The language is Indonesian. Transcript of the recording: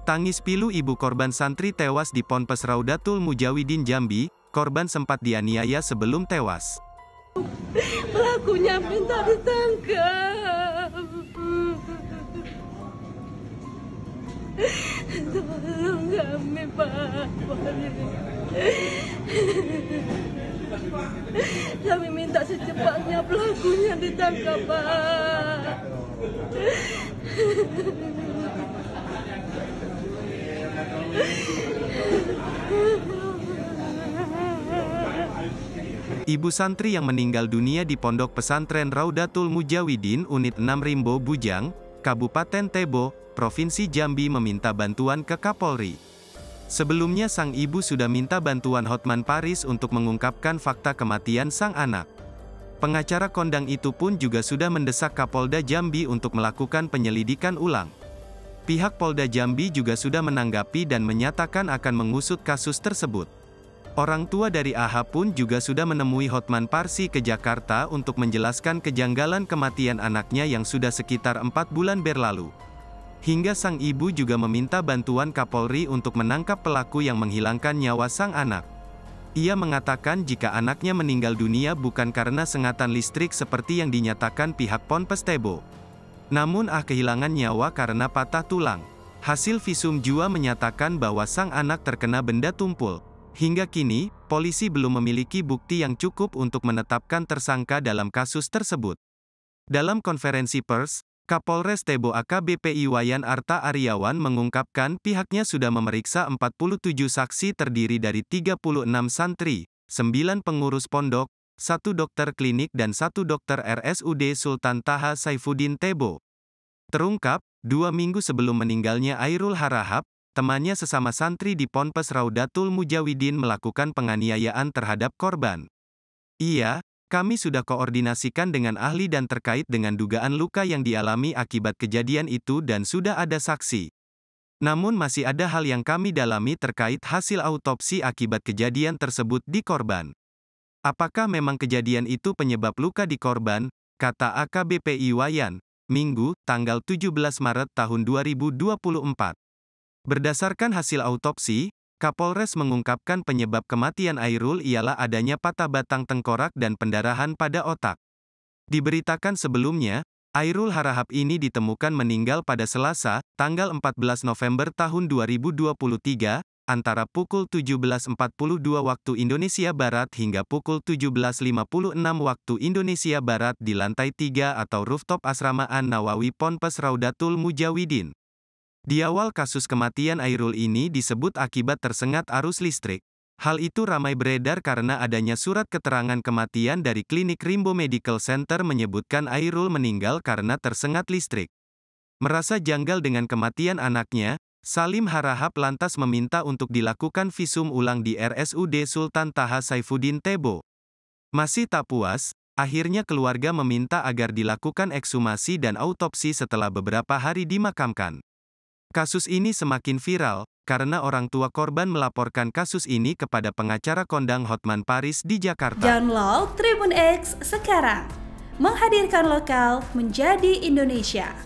Tangis pilu ibu korban santri tewas di Ponpes Raudatul Mujawidin Jambi, korban sempat dianiaya sebelum tewas. Pelakunya minta ditangkap. Tolong kami, Pak. Kami minta secepatnya pelakunya ditangkap, Pak. Ibu santri yang meninggal dunia di Pondok Pesantren Raudatul Mujawidin Unit 6 Rimbo Bujang, Kabupaten Tebo, Provinsi Jambi meminta bantuan ke Kapolri. Sebelumnya sang ibu sudah minta bantuan Hotman Paris untuk mengungkapkan fakta kematian sang anak. Pengacara kondang itu pun juga sudah mendesak Kapolda Jambi untuk melakukan penyelidikan ulang. Pihak Polda Jambi juga sudah menanggapi dan menyatakan akan mengusut kasus tersebut. Orang tua dari AH pun juga sudah menemui Hotman Paris ke Jakarta untuk menjelaskan kejanggalan kematian anaknya yang sudah sekitar 4 bulan berlalu. Hingga sang ibu juga meminta bantuan Kapolri untuk menangkap pelaku yang menghilangkan nyawa sang anak. Ia mengatakan jika anaknya meninggal dunia bukan karena sengatan listrik seperti yang dinyatakan pihak Ponpes Tebo. Namun kehilangan nyawa karena patah tulang. Hasil visum jua menyatakan bahwa sang anak terkena benda tumpul. Hingga kini, polisi belum memiliki bukti yang cukup untuk menetapkan tersangka dalam kasus tersebut. Dalam konferensi pers, Kapolres Tebo AKBP Iwayan Arta Aryawan mengungkapkan pihaknya sudah memeriksa 47 saksi terdiri dari 36 santri, 9 pengurus pondok, 1 dokter klinik dan 1 dokter RSUD Sultan Taha Saifuddin Tebo. Terungkap, 2 minggu sebelum meninggalnya Airul Harahap, temannya sesama santri di Ponpes Raudatul Mujawidin melakukan penganiayaan terhadap korban. Kami sudah koordinasikan dengan ahli dan terkait dengan dugaan luka yang dialami akibat kejadian itu dan sudah ada saksi. Namun masih ada hal yang kami dalami terkait hasil autopsi akibat kejadian tersebut di korban. Apakah memang kejadian itu penyebab luka di korban, kata AKBP Iwayan, Minggu, tanggal 17 Maret tahun 2024. Berdasarkan hasil autopsi, Kapolres mengungkapkan penyebab kematian Airul ialah adanya patah batang tengkorak dan pendarahan pada otak. Diberitakan sebelumnya, Airul Harahap ini ditemukan meninggal pada Selasa, tanggal 14 November tahun 2023, antara pukul 17.42 waktu Indonesia Barat hingga pukul 17.56 waktu Indonesia Barat di lantai 3 atau rooftop asrama An-Nawawi Ponpes Raudatul Mujawidin. Di awal kasus kematian Airul ini disebut akibat tersengat arus listrik. Hal itu ramai beredar karena adanya surat keterangan kematian dari klinik Rimbo Medical Center menyebutkan Airul meninggal karena tersengat listrik. Merasa janggal dengan kematian anaknya, Salim Harahap lantas meminta untuk dilakukan visum ulang di RSUD Sultan Taha Saifuddin Tebo. Masih tak puas, akhirnya keluarga meminta agar dilakukan ekshumasi dan autopsi setelah beberapa hari dimakamkan. Kasus ini semakin viral, karena orang tua korban melaporkan kasus ini kepada pengacara kondang Hotman Paris di Jakarta. Download Tribun X sekarang, menghadirkan lokal menjadi Indonesia.